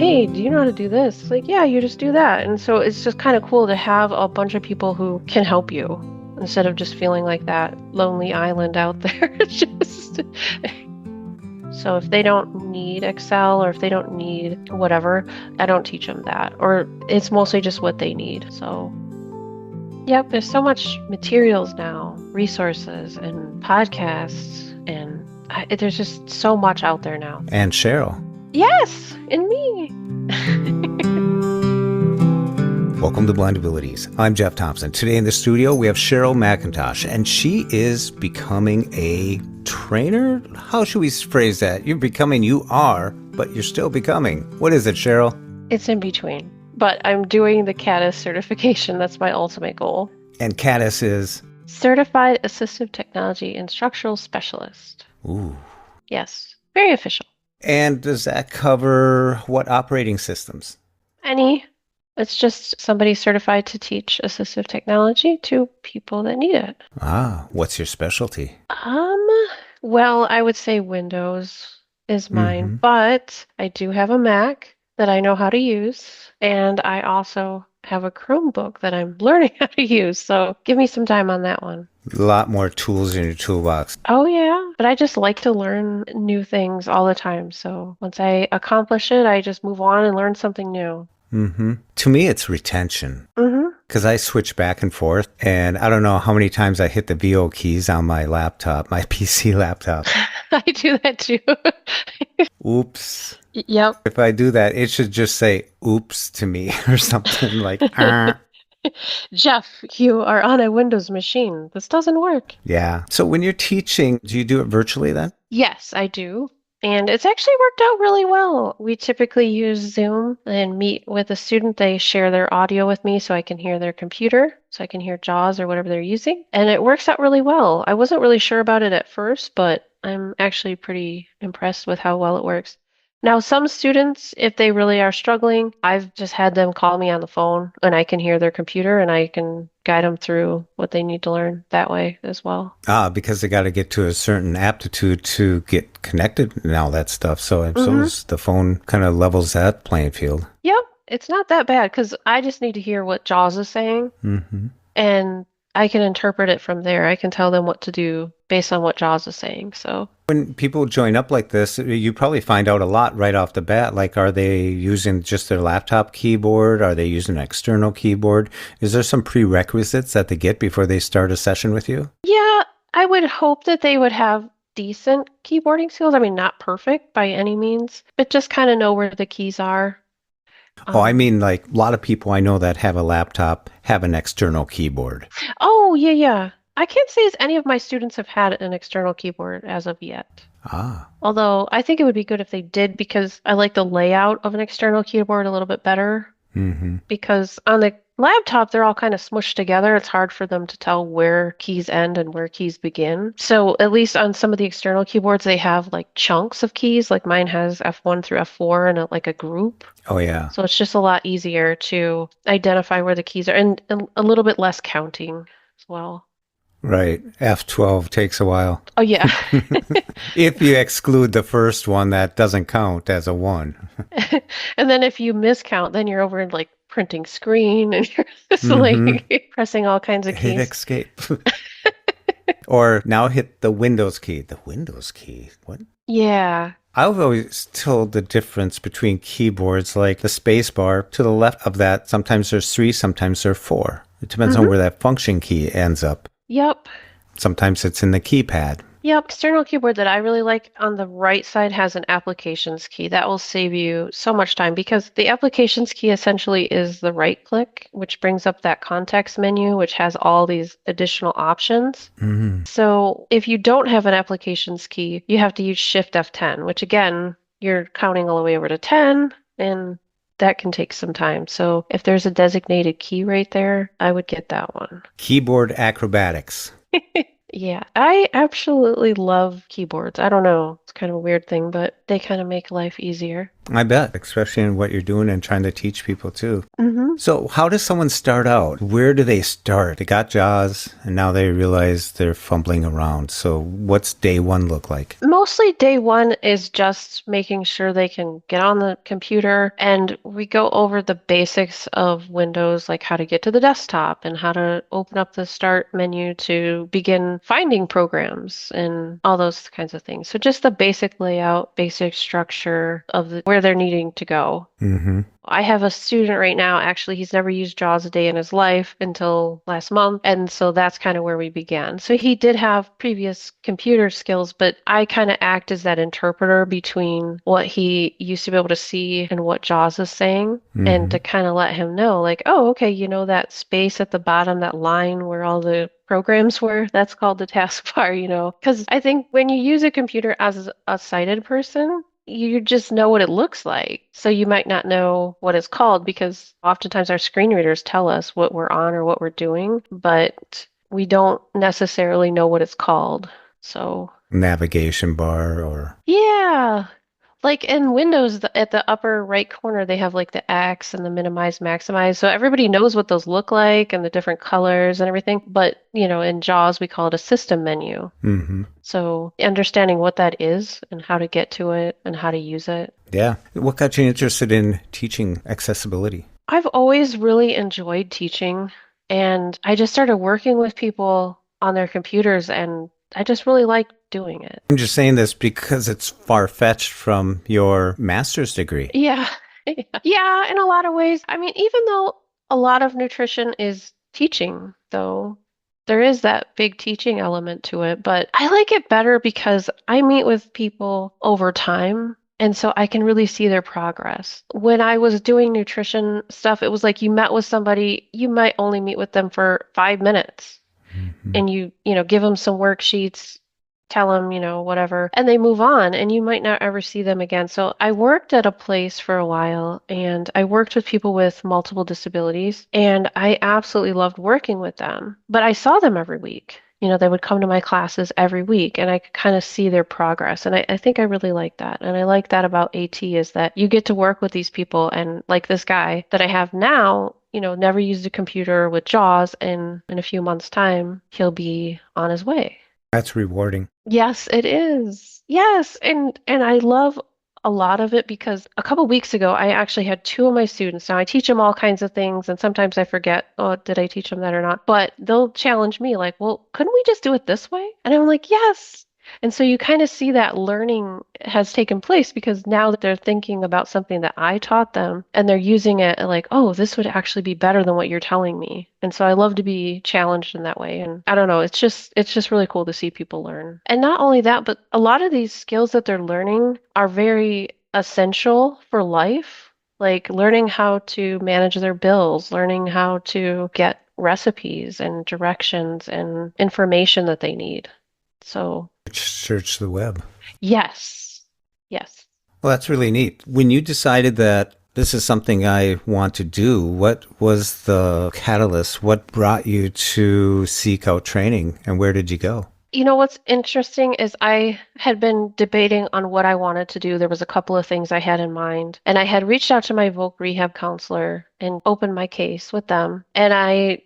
hey, do you know how to do this? It's like, yeah, you just do that. And so it's just kind of cool to have a bunch of people who can help you instead of just feeling like that lonely island out there. Just so if they don't need Excel or if they don't need whatever, I don't teach them that. Or it's mostly just what they need. So, yep, there's so much materials now, resources and podcasts, and there's just so much out there now. And Cheryl. Yes, and me. Welcome to Blind Abilities. I'm Jeff Thompson. Today in the studio, we have Cheryl McIntosh, and she is becoming a trainer? How should we phrase that? You are, but you're still becoming. What is it, Cheryl? It's in between, but I'm doing the CADIS certification. That's my ultimate goal. And CADIS is? Certified Assistive Technology Instructional Specialist. Ooh. Yes, very official. And does that cover what operating systems? Any. It's just somebody certified to teach assistive technology to people that need it. Ah, what's your specialty? Well, I would say Windows is mine, but I do have a Mac that I know how to use, and I also have a Chromebook that I'm learning how to use, so give me some time on that one. A lot more tools in your toolbox. Oh, yeah, but I just like to learn new things all the time, so once I accomplish it, I just move on and learn something new. To me, it's retention. Because I switch back and forth, and I don't know how many times I hit the VO keys on my laptop, my PC laptop. I do that too. Oops. Yep. If I do that, it should just say oops to me or something like, Jeff, you are on a Windows machine. This doesn't work. Yeah. So when you're teaching, do you do it virtually then? Yes, I do. And it's actually worked out really well. We typically use Zoom and meet with a student. They share their audio with me so I can hear their computer, so I can hear JAWS or whatever they're using. And it works out really well. I wasn't really sure about it at first, but I'm actually pretty impressed with how well it works. Now, some students, if they really are struggling, I've just had them call me on the phone and I can hear their computer and I can guide them through what they need to learn that way as well. Because they got to get to a certain aptitude to get connected and all that stuff. So I suppose the phone kind of levels that playing field. Yep, it's not that bad because I just need to hear what JAWS is saying and I can interpret it from there. I can tell them what to do based on what JAWS is saying. So when people join up like this, you probably find out a lot right off the bat. Like, are they using just their laptop keyboard? Are they using an external keyboard? Is there some prerequisites that they get before they start a session with you? Yeah, I would hope that they would have decent keyboarding skills. I mean, not perfect by any means, but just kind of know where the keys are. I mean, like a lot of people I know that have a laptop have an external keyboard. Oh, yeah. I can't say as any of my students have had an external keyboard as of yet. Although I think it would be good if they did because I like the layout of an external keyboard a little bit better. Because on the laptop, they're all kind of smushed together. It's hard for them to tell where keys end and where keys begin. So at least on some of the external keyboards, they have like chunks of keys. Like mine has F1 through F4 and like a group. Oh, yeah. So it's just a lot easier to identify where the keys are and a little bit less counting as well. Right. F12 takes a while. Oh, yeah. If you exclude the first one, that doesn't count as a 1. And then if you miscount, then you're over like printing screen and you're just like pressing all kinds of keys. Hit escape. Or now hit the Windows key. The Windows key? What? Yeah. I've always told the difference between keyboards, like the space bar to the left of that. Sometimes there's 3, sometimes there's 4. It depends on where that function key ends up. Yep. Sometimes it's in the keypad. Yep. External keyboard that I really like on the right side has an applications key. That will save you so much time because the applications key essentially is the right click, which brings up that context menu, which has all these additional options. So if you don't have an applications key, you have to use Shift F10, which again, you're counting all the way over to 10 and that can take some time. So if there's a designated key right there, I would get that one. Keyboard acrobatics. Yeah, I absolutely love keyboards. I don't know. It's kind of a weird thing, but they kind of make life easier. I bet, especially in what you're doing and trying to teach people too. Hmm. So how does someone start out? Where do they start? They got JAWS and now they realize they're fumbling around. So what's day one look like? Mostly day one is just making sure they can get on the computer, and we go over the basics of Windows, like how to get to the desktop and how to open up the start menu to begin finding programs and all those kinds of things. So just the basic layout, basic structure of where they're needing to go. Mm-hmm. I have a student right now, actually, he's never used JAWS a day in his life until last month. And so that's kind of where we began. So he did have previous computer skills, but I kind of act as that interpreter between what he used to be able to see and what JAWS is saying. And Mm-hmm. to kind of let him know, like, oh, okay, that space at the bottom, that line where all the programs were, that's called the taskbar. Because I think when you use a computer as a sighted person, you just know what it looks like. So you might not know what it's called because oftentimes our screen readers tell us what we're on or what we're doing, but we don't necessarily know what it's called. So, Navigation bar or... yeah. Like in Windows, at the upper right corner, they have like the X and the minimize, maximize. So everybody knows what those look like and the different colors and everything. But, in JAWS, we call it a system menu. Mm-hmm. So understanding what that is and how to get to it and how to use it. Yeah. What got you interested in teaching accessibility? I've always really enjoyed teaching, and I just started working with people on their computers, and I just really like doing it. I'm just saying this because it's far-fetched from your master's degree. Yeah. Yeah, in a lot of ways. I mean, even though a lot of nutrition is teaching, though, there is that big teaching element to it, but I like it better because I meet with people over time. And so I can really see their progress. When I was doing nutrition stuff, it was like you met with somebody, you might only meet with them for 5 minutes Mm-hmm. and you give them some worksheets, tell them, whatever, and they move on and you might not ever see them again. So I worked at a place for a while and I worked with people with multiple disabilities and I absolutely loved working with them, but I saw them every week. They would come to my classes every week and I could kind of see their progress. And I think I really like that. And I like that about AT is that you get to work with these people. And like this guy that I have now, never used a computer with JAWS, and in a few months' time, he'll be on his way. That's rewarding. Yes, it is. Yes, and I love a lot of it because a couple weeks ago I actually had two of my students. Now I teach them all kinds of things and sometimes I forget, oh, did I teach them that or not? But they'll challenge me like, well, couldn't we just do it this way? And I'm like, yes. And so you kind of see that learning has taken place because now that they're thinking about something that I taught them and they're using it like, oh, this would actually be better than what you're telling me. And so I love to be challenged in that way. And I don't know, it's just really cool to see people learn. And not only that, but a lot of these skills that they're learning are very essential for life, like learning how to manage their bills, learning how to get recipes and directions and information that they need. So Search the web. yes. Yes. Well, that's really neat. When you decided that this is something I want to do, what was the catalyst? What brought you to seek out training and where did you go? What's interesting is I had been debating on what I wanted to do. There was a couple of things I had in mind, and I had reached out to my voc rehab counselor and opened my case with them. And I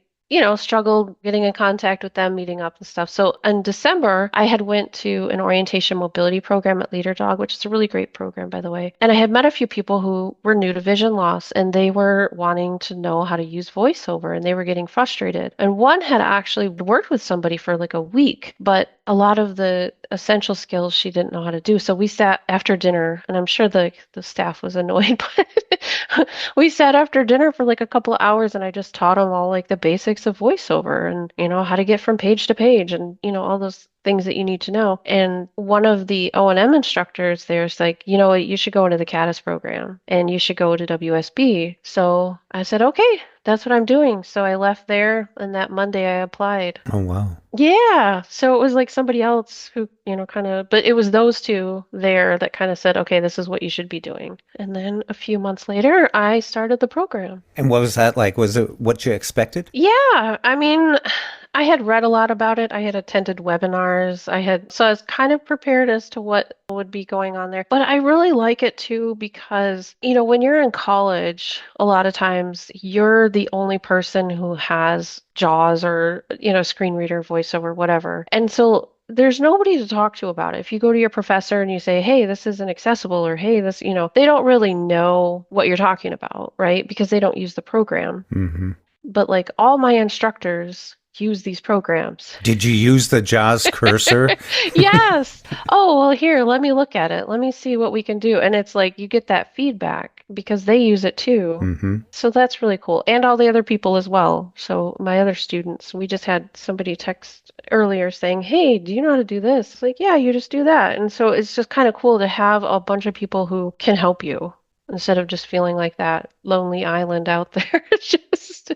struggled getting in contact with them, meeting up and stuff. So in December, I had went to an orientation mobility program at Leader Dog, which is a really great program, by the way. And I had met a few people who were new to vision loss, and they were wanting to know how to use voiceover, and they were getting frustrated. And one had actually worked with somebody for like a week, but a lot of the essential skills she didn't know how to do. So we sat after dinner, and I'm sure the staff was annoyed, but we sat after dinner for like a couple of hours, and I just taught them all like the basics of voiceover and, how to get from page to page and, all those things that you need to know. And one of the O&M instructors there's like, you should go into the CADIS program and you should go to WSB. So I said, okay, that's what I'm doing. So I left there and that Monday I applied. Oh, wow. Yeah. So it was like somebody else who, but it was those two there that kind of said, okay, this is what you should be doing. And then a few months later, I started the program. And what was that like? Was it what you expected? Yeah. I mean, I had read a lot about it. I had attended webinars. So I was kind of prepared as to what would be going on there. But I really like it too because, when you're in college, a lot of times you're the only person who has JAWS or, screen reader, voiceover, whatever. And so there's nobody to talk to about it. If you go to your professor and you say, hey, this isn't accessible, or hey, this, they don't really know what you're talking about, right? Because they don't use the program. Mm-hmm. But like all my instructors use these programs. Did you use the JAWS cursor? Yes. Oh, well, here, let me look at it. Let me see what we can do. And it's like you get that feedback because they use it too. Mm-hmm. So that's really cool. And all the other people as well. So my other students, we just had somebody text earlier saying, hey, do you know how to do this? It's like, yeah, you just do that. And so it's just kind of cool to have a bunch of people who can help you instead of just feeling like that lonely island out there. Just,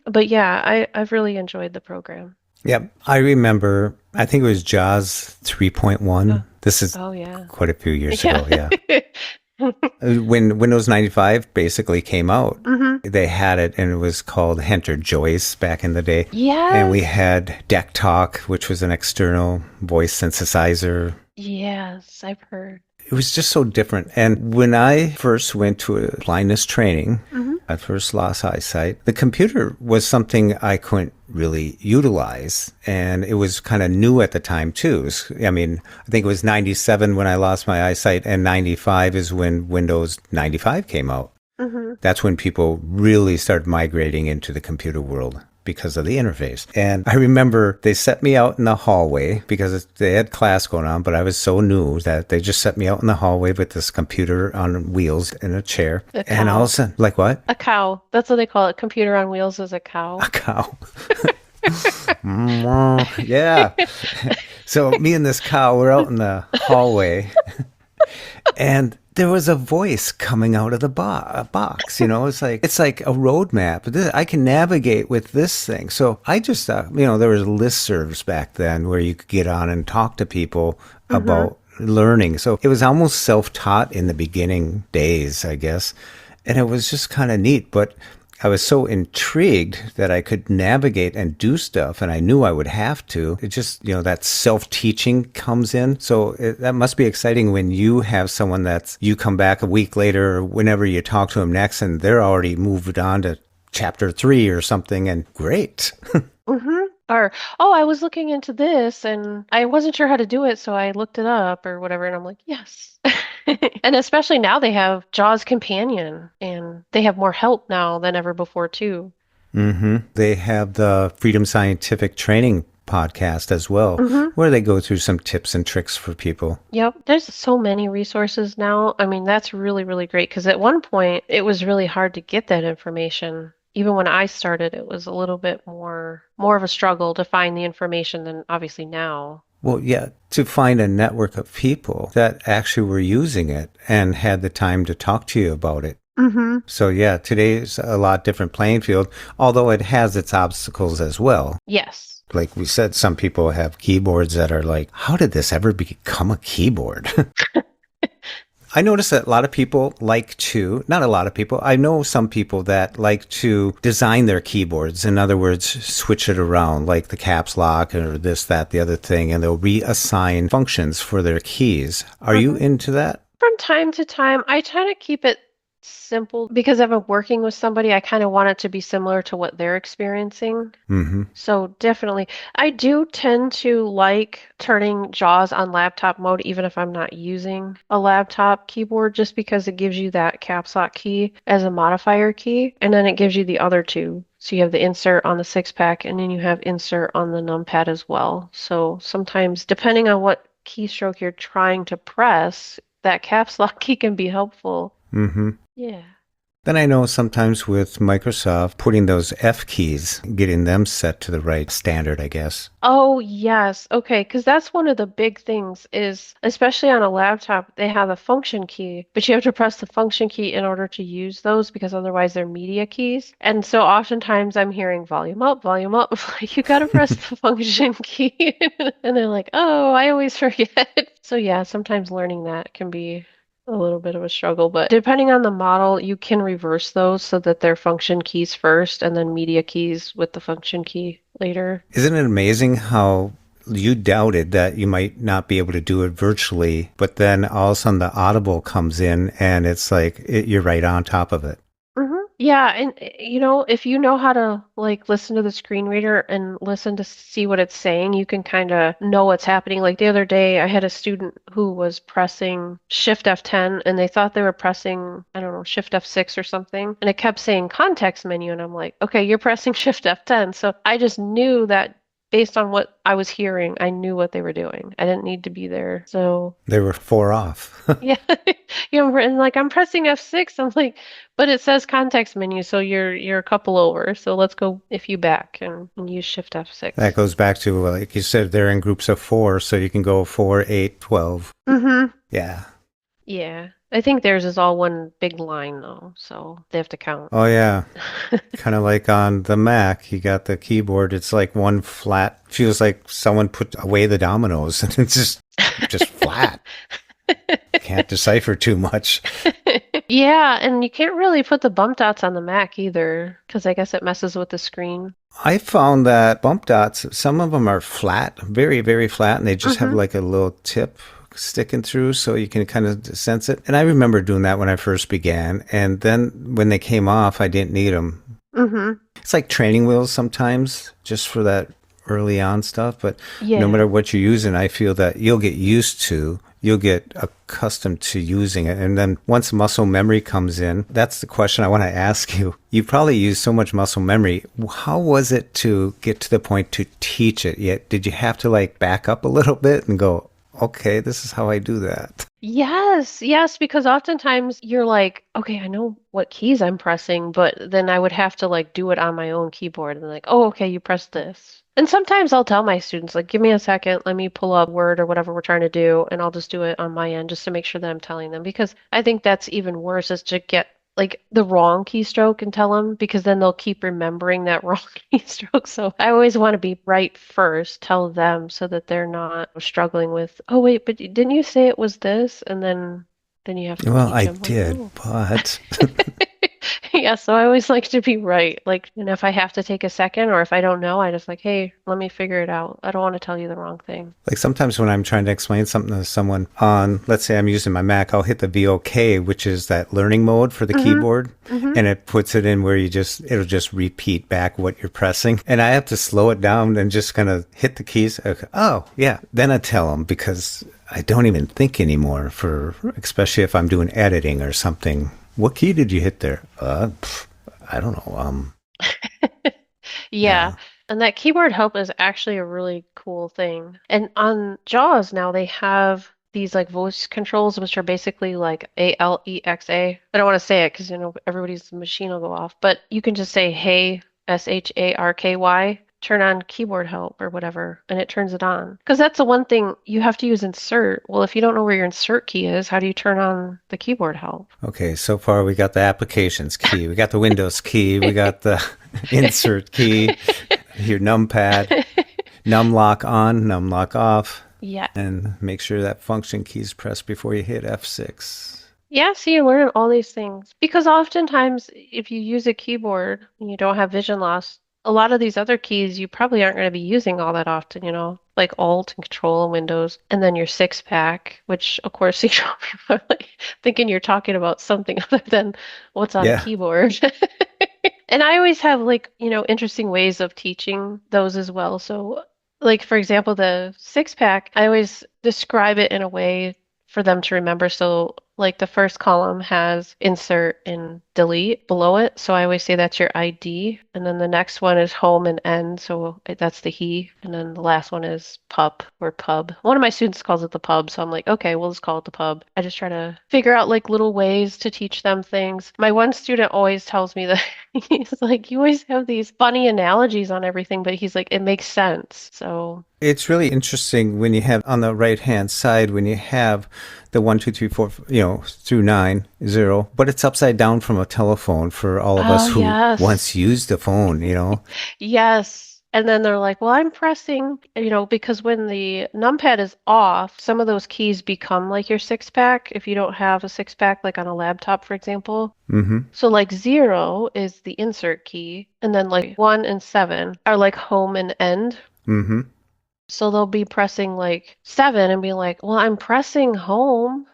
but yeah, I've really enjoyed the program. Yep. I remember, I think it was JAWS 3.1. Oh, This is oh yeah. quite a few years ago. Yeah. Yeah. When Windows 95 basically came out, they had it and it was called Enter Joyce back in the day. Yes. And we had Deck Talk, which was an external voice synthesizer. Yes, I've heard. It was just so different. And when I first went to a blindness training, I first lost eyesight, the computer was something I couldn't really utilize. And it was kind of new at the time, too. I mean, I think it was 97 when I lost my eyesight, and 95 is when Windows 95 came out. That's when people really started migrating into the computer world because of the interface. And I remember they set me out in the hallway because they had class going on, but I was so new that they just set me out in the hallway with this computer on wheels in a chair. And all of a sudden, like what? A cow. That's what they call it. Computer on wheels is a cow. A cow. Yeah. So me and this cow were out in the hallway and there was a voice coming out of the box, it's like a roadmap. I can navigate with this thing. So I just thought, there was listservs back then where you could get on and talk to people about learning. So it was almost self-taught in the beginning days, I guess. And it was just kind of neat, but I was so intrigued that I could navigate and do stuff, and I knew I would have to. It just, that self-teaching comes in. So that must be exciting when you have someone you come back a week later or whenever you talk to them next, and they're already moved on to chapter 3 or something, and great. Or, oh, I was looking into this and I wasn't sure how to do it, so I looked it up or whatever. And I'm like, yes. And especially now they have JAWS Companion and they have more help now than ever before, too. They have the Freedom Scientific Training podcast as well, where they go through some tips and tricks for people. Yep. There's so many resources now. I mean, that's really, really great because at one point it was really hard to get that information. Even when I started, it was a little bit more of a struggle to find the information than obviously now. Well, yeah, to find a network of people that actually were using it and had the time to talk to you about it. So, yeah, today's a lot different playing field, although it has its obstacles as well. Yes. Like we said, some people have keyboards that are like, how did this ever become a keyboard? I notice that a lot of people not a lot of people, I know some people that like to design their keyboards. In other words, switch it around, like the caps lock or this, that, the other thing, and they'll reassign functions for their keys. Are you into that? From time to time, I try to keep it simple because if I'm working with somebody, I kind of want it to be similar to what they're experiencing. So definitely, I do tend to like turning JAWS on laptop mode, even if I'm not using a laptop keyboard, just because it gives you that caps lock key as a modifier key, and then it gives you the other two. So you have the insert on the 6-pack, and then you have insert on the numpad as well. So sometimes, depending on what keystroke you're trying to press, that caps lock key can be helpful. Yeah. Then I know sometimes with Microsoft, putting those F keys, getting them set to the right standard, I guess. Oh, yes. Okay, because that's one of the big things is, especially on a laptop, they have a function key, but you have to press the function key in order to use those because otherwise they're media keys. And so oftentimes I'm hearing volume up, volume up. Like, you got to press the function key. And they're like, oh, I always forget. So yeah, sometimes learning that can be a little bit of a struggle, but depending on the model, you can reverse those so that they're function keys first and then media keys with the function key later. Isn't it amazing how you doubted that you might not be able to do it virtually, but then all of a sudden the Audible comes in and it's like you're right on top of it. Yeah, and if you know how to like listen to the screen reader and listen to see what it's saying, you can kind of know what's happening. Like the other day, I had a student who was pressing Shift F10 and they thought they were pressing, I don't know, Shift F6 or something, and it kept saying context menu, and I'm like, okay, you're pressing Shift F10. So I just knew that based on what I was hearing, I knew what they were doing. I didn't need to be there. So They were four off. yeah, and like I'm pressing F6. I'm like, but it says context menu, so you're a couple over. So let's go if you back and use Shift That F6. goes back to, like you said, they're in groups of four, so you can go 4, 8, 12. Mm-hmm. Yeah. Yeah. I think theirs is all one big line though, so they have to count. Oh, yeah. Kind of like on the Mac, you got the keyboard. It's like one flat, feels like someone put away the dominoes and it's just flat. Can't decipher too much. Yeah, and you can't really put the bump dots on the Mac either, because I guess it messes with the screen. I found that bump dots, some of them are flat, very, very flat, and they just have Mm-hmm. like a little tip sticking through so you can kind of sense it. And I remember doing that when I first began. And then when they came off, I didn't need them. Mm-hmm. It's like training wheels sometimes, just for that early on stuff. But no Yeah. matter what you're using, I feel that you'll get accustomed to using it. And then once muscle memory comes in, that's the question I want to ask you. You probably use so much muscle memory. How was it to get to the point to teach it? Yet, did you have to like back up a little bit and go, okay, this is how I do that? Yes, yes, because oftentimes you're like, okay, I know what keys I'm pressing, but then I would have to like do it on my own keyboard and like, oh, okay, you press this. And sometimes I'll tell my students, like, give me a second, let me pull up Word or whatever we're trying to do, and I'll just do it on my end just to make sure that I'm telling them. Because I think that's even worse is to get like the wrong keystroke and tell them because then they'll keep remembering that wrong keystroke. So I always want to be right first, tell them so that they're not struggling with, oh wait, but didn't you say it was this? And then you have to Well, teach I them like, did, oh. but Yeah, so I always like to be right. Like, and if I have to take a second or if I don't know, I just like, hey, let me figure it out. I don't want to tell you the wrong thing. like sometimes when I'm trying to explain something to someone on, let's say I'm using my Mac, I'll hit the VOK, which is that learning mode for the Mm-hmm. keyboard, Mm-hmm. and it puts it in where it'll just repeat back what you're pressing. And I have to slow it down and just kind of hit the keys. Okay. Oh, yeah. Then I tell them because I don't even think anymore especially if I'm doing editing or something. What key did you hit there? I don't know. Yeah, Yeah. and that keyboard help is actually a really cool thing. And on JAWS now they have these like voice controls, which are basically like Alexa. I don't want to say it because everybody's machine will go off, but you can just say hey, SHARKY, turn on keyboard help or whatever, and it turns it on. Because that's the one thing you have to use insert. Well, if you don't know where your insert key is, how do you turn on the keyboard help? Okay, so far we got the applications key, we got the Windows key, we got the insert key, your numpad, numlock on, numlock off, Yeah. and make sure that function key is pressed before you hit F6. Yeah, so you're learning all these things because oftentimes if you use a keyboard and you don't have vision loss, a lot of these other keys you probably aren't going to be using all that often, like Alt and Control in Windows, and then your six pack, which of course people are like thinking you're talking about something other than what's on a Yeah. keyboard. And I always have like, interesting ways of teaching those as well. So like for example, the six pack, I always describe it in a way for them to remember. So like the first column has insert and delete below it. So I always say that's your ID. And then the next one is home and end. So that's the he. And then the last one is pup or pub. One of my students calls it the pub. So I'm like, okay, we'll just call it the pub. I just try to figure out like little ways to teach them things. My one student always tells me that he's like, you always have these funny analogies on everything, but he's like, it makes sense. So It's really interesting when you have on the right hand side, when you have the 1, 2, 3, 4, through 9, 0, but it's upside down from a telephone for all of us oh, who yes. once used the phone. Yes. And then they're like, well, I'm pressing, because when the numpad is off, some of those keys become like your six pack if you don't have a six pack, like on a laptop, for example. Mm-hmm. So like 0 is the insert key, and then like 1 and 7 are like home and end. Mm-hmm. So they'll be pressing like 7 and be like, well, I'm pressing home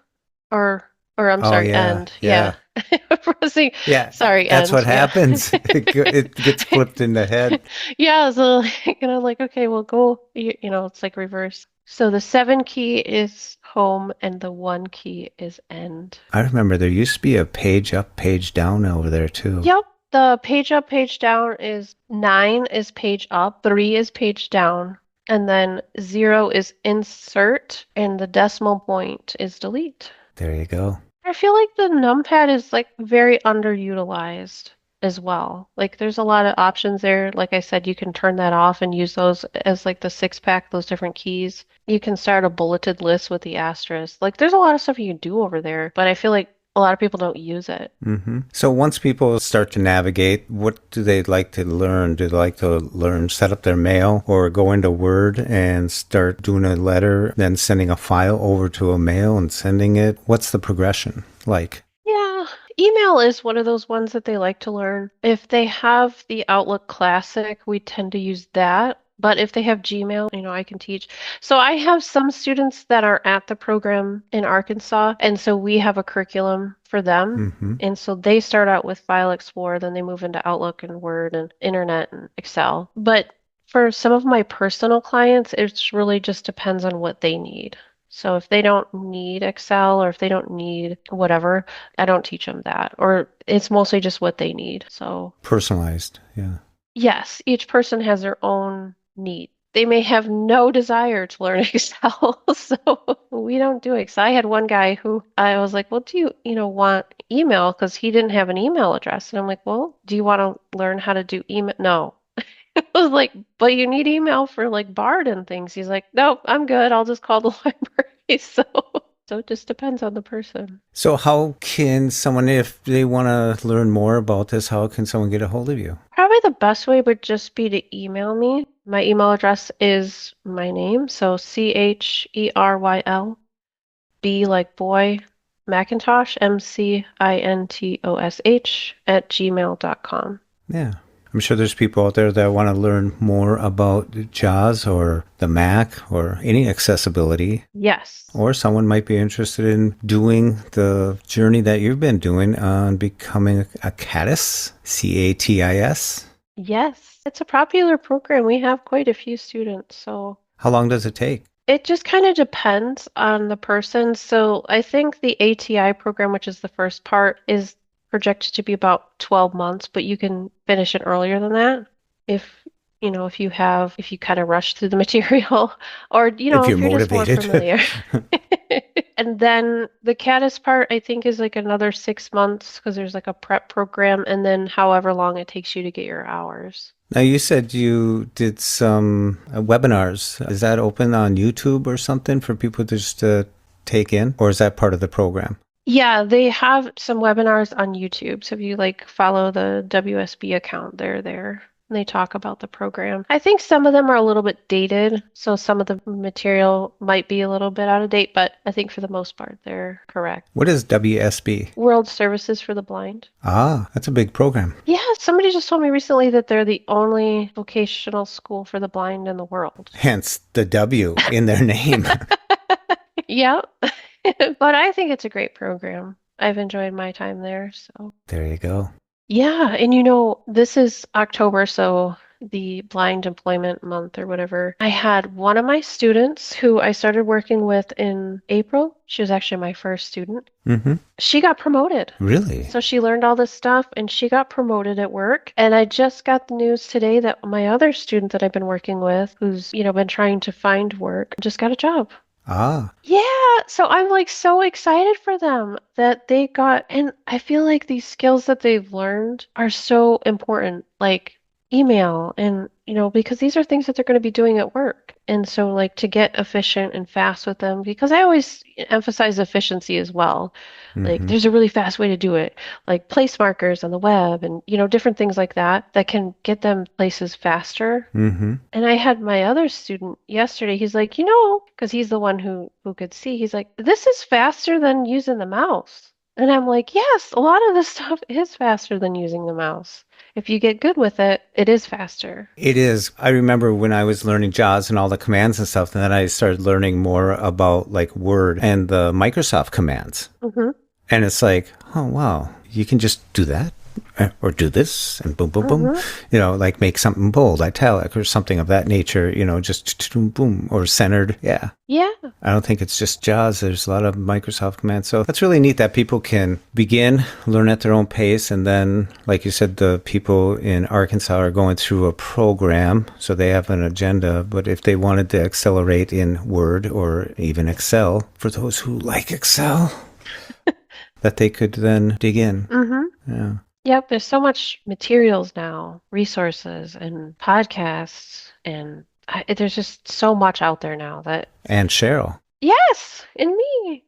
or I'm Oh, sorry, yeah. end. Yeah. Yeah. Pressing, Yeah. sorry, That's what end. Yeah. happens. It gets flipped in the head. Yeah, so like, okay, well go, it's like reverse. So the 7 key is home and the 1 key is end. I remember there used to be a page up, page down over there too. Yep, the page up, page down is 9 is page up, 3 is page down, and then 0 is insert, and the decimal point is delete. There you go. I feel like the numpad is like very underutilized as well. Like there's a lot of options there. Like I said, you can turn that off and use those as like the six pack, those different keys. You can start a bulleted list with the asterisk. Like there's a lot of stuff you can do over there, but I feel like a lot of people don't use it. Mm-hmm. So once people start to navigate, what do they like to learn? Do they like to learn set up their mail or go into Word and start doing a letter, then sending a file over to a mail and sending it? What's the progression like? Yeah, email is one of those ones that they like to learn. If they have the Outlook Classic, we tend to use that. But if they have Gmail, I can teach. So I have some students that are at the program in Arkansas, and so we have a curriculum for them. Mm-hmm. And so they start out with File Explorer, then they move into Outlook and Word and Internet and Excel. But for some of my personal clients, it really just depends on what they need. So if they don't need Excel or if they don't need whatever, I don't teach them that. Or it's mostly just what they need. So Personalized, yeah. yes, each person has their own need. They may have no desire to learn Excel, so we don't do Excel. I had one guy who I was like, well, do you want email? Because he didn't have an email address. And I'm like, well, do you want to learn how to do email? No. I was like, but you need email for like Bard and things. He's like, nope, I'm good. I'll just call the library. So it just depends on the person. So how can someone, if they want to learn more about this, how can someone get a hold of you? Probably the best way would just be to email me. My email address is my name, so Cheryl, B like boy, Macintosh, Mcintosh @gmail.com. Yeah. I'm sure there's people out there that want to learn more about JAWS or the Mac or any accessibility. Yes. Or someone might be interested in doing the journey that you've been doing on becoming a CATIS, CATIS. Yes. It's a popular program. We have quite a few students, so How long does it take? it just kind of depends on the person. So I think the ATI program, which is the first part, is projected to be about 12 months, but you can finish it earlier than that if you kind of rush through the material or, If if you're you're just more motivated. familiar. And then the CADIS part, I think, is like another 6 months because there's like a prep program and then however long it takes you to get your hours. Now, you said you did some webinars. Is that open on YouTube or something for people to just take in? Or is that part of the program? Yeah, they have some webinars on YouTube. So if you like follow the WSB account, they're there. And they talk about the program. I think some of them are a little bit dated, so some of the material might be a little bit out of date, but I think for the most part, they're correct. What is WSB? World Services for the Blind. Ah, that's a big program. Yeah, somebody just told me recently that they're the only vocational school for the blind in the world. Hence the W in their name. Yeah, but I think it's a great program. I've enjoyed my time there, so. There you go. Yeah, and this is October, so the Blind Employment Month or whatever. I had one of my students who I started working with in April. She was actually my first student. Mm-hmm. She got promoted. Really? So she learned all this stuff and she got promoted at work. And I just got the news today that my other student that I've been working with, who's, been trying to find work, just got a job. Ah. Yeah, so I'm like so excited for them that they got, and I feel like these skills that they've learned are so important. Like, email and, because these are things that they're going to be doing at work. And so, like, to get efficient and fast with them, because I always emphasize efficiency as well. Like, Mm-hmm. there's a really fast way to do it, like place markers on the web and, different things like that can get them places faster. Mm-hmm. And I had my other student yesterday, he's like, because he's the one who could see, he's like, this is faster than using the mouse. And I'm like, yes, a lot of this stuff is faster than using the mouse. If you get good with it, it is faster. It is. I remember when I was learning JAWS and all the commands and stuff, and then I started learning more about like Word and the Microsoft commands. Mm-hmm. And it's like, oh, wow, you can just do that or do this and boom, boom, boom, Mm-hmm. like make something bold, italic or something of that nature, just boom, boom, or centered. Yeah. Yeah. I don't think it's just JAWS. There's a lot of Microsoft commands. So that's really neat that people can begin, learn at their own pace. And then, like you said, the people in Arkansas are going through a program, so they have an agenda. But if they wanted to accelerate in Word or even Excel, for those who like Excel, that they could then dig in. Mm-hmm. Yeah. Yep, there's so much materials now, resources and podcasts, and there's just so much out there now that, And Cheryl. yes, in me.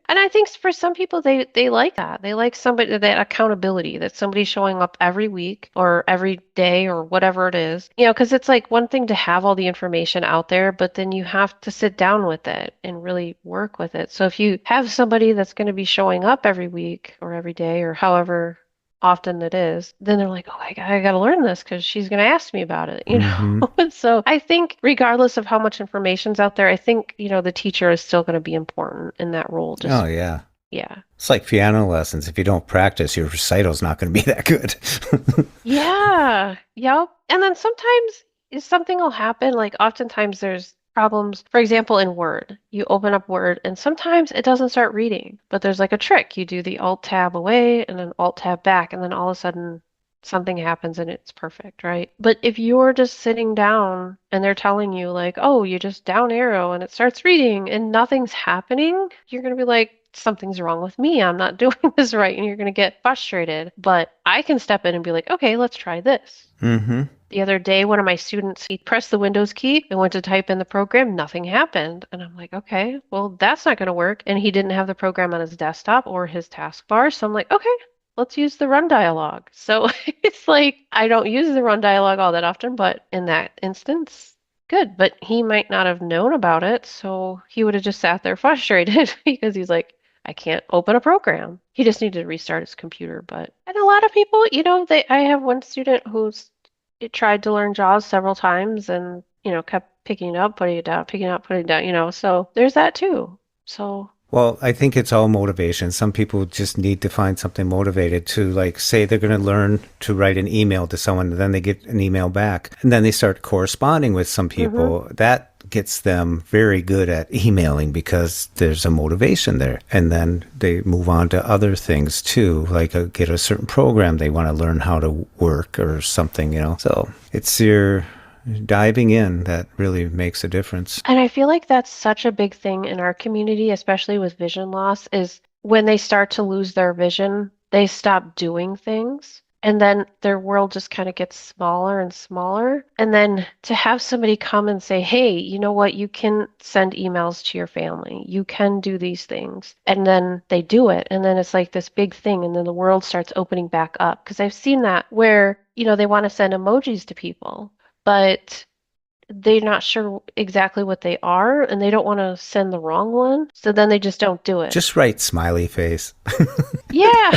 And I think for some people they like that. They like somebody that accountability, that somebody's showing up every week or every day or whatever it is. Because it's like one thing to have all the information out there, but then you have to sit down with it and really work with it. So if you have somebody that's going to be showing up every week or every day or however often it is, then they're like, oh, I got to learn this because she's going to ask me about it, Mm-hmm. And so I think regardless of how much information's out there, I think, the teacher is still going to be important in that role. Oh, Just, yeah. yeah. It's like piano lessons. If you don't practice, your recital's not going to be that good. Yeah. Yep. And then sometimes something will happen. Like oftentimes there's problems. For example, in Word, you open up Word and sometimes it doesn't start reading, but there's like a trick. You do the Alt tab away and then Alt tab back, and then all of a sudden something happens and it's perfect, right? But if you're just sitting down and they're telling you like, oh, you just down arrow and it starts reading and nothing's happening, you're going to be like, something's wrong with me. I'm not doing this right. And you're going to get frustrated. But I can step in and be like, okay, let's try this. Mm-hmm. The other day, one of my students, he pressed the Windows key and went to type in the program. Nothing happened. And I'm like, okay, well, that's not going to work. And he didn't have the program on his desktop or his taskbar. So I'm like, okay, let's use the run dialog. So it's like, I don't use the run dialog all that often, but in that instance, good. But he might not have known about it. So he would have just sat there frustrated because he's like, I can't open a program. He just needed to restart his computer. And a lot of people, I have one student who's tried to learn JAWS several times and, kept picking it up, putting it down, picking it up, putting it down, so there's that too. So, Well, I think it's all motivation. Some people just need to find something motivated to, like, say they're going to learn to write an email to someone, and then they get an email back, and then they start corresponding with some people. That gets them very good at emailing because there's a motivation there. And then they move on to other things too, like get a certain program they want to learn how to work or something, So it's your diving in that really makes a difference. And I feel like that's such a big thing in our community, especially with vision loss, is when they start to lose their vision, they stop doing things. And then their world just kind of gets smaller and smaller. And then to have somebody come and say, hey, you know what? You can send emails to your family. You can do these things. And then they do it. And then it's like this big thing. And then the world starts opening back up. Because I've seen that where, they want to send emojis to people, but they're not sure exactly what they are and they don't want to send the wrong one. So then they just don't do it. Just write smiley face. Yeah.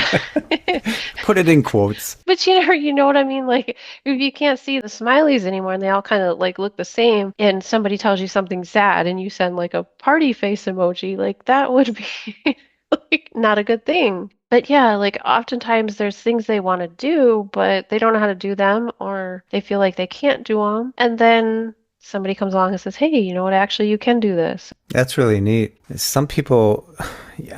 Put it in quotes. But you know what I mean? Like if you can't see the smileys anymore and they all kind of like look the same and somebody tells you something sad and you send like a party face emoji, like that would be like not a good thing. But yeah, like oftentimes there's things they want to do, but they don't know how to do them or they feel like they can't do them. And then somebody comes along and says, hey, you know what? Actually, you can do this. That's really neat. Some people,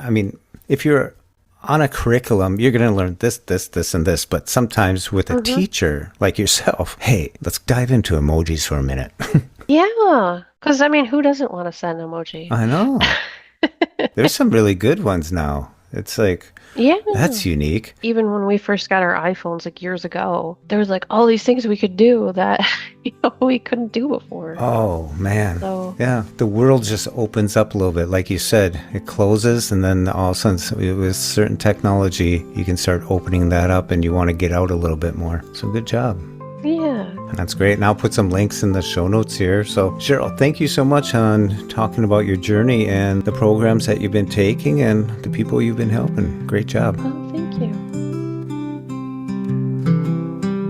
I mean, if you're on a curriculum, you're going to learn this, this, this, and this. But sometimes with a teacher like yourself, hey, let's dive into emojis for a minute. Yeah. Because, I mean, who doesn't want to send emoji? I know. There's some really good ones now. It's like, Yeah. that's unique. Even when we first got our iPhones like years ago, there was like all these things we could do that we couldn't do before. Oh, man. So yeah, the world just opens up a little bit. Like you said, it closes, and then all of a sudden, with certain technology, you can start opening that up, and you want to get out a little bit more. So good job. yeah. That's great. And I'll put some links in the show notes here. So, Cheryl, thank you so much on talking about your journey and the programs that you've been taking and the people you've been helping. Great job. Oh, thank you.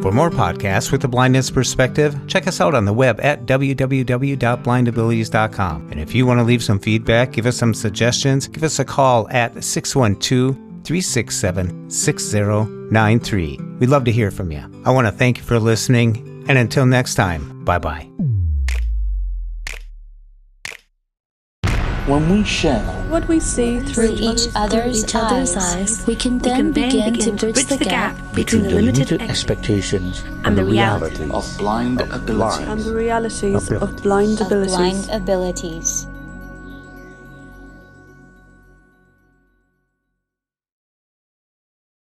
For more podcasts with the blindness perspective, check us out on the web at www.blindabilities.com. And if you want to leave some feedback, give us some suggestions, give us a call at 612-367-6093. We'd love to hear from you. I want to thank you for listening. And until next time, bye-bye. When we share what we see through each other's eyes, we can then begin to bridge the gap between the limited expectations and the realities of blind abilities.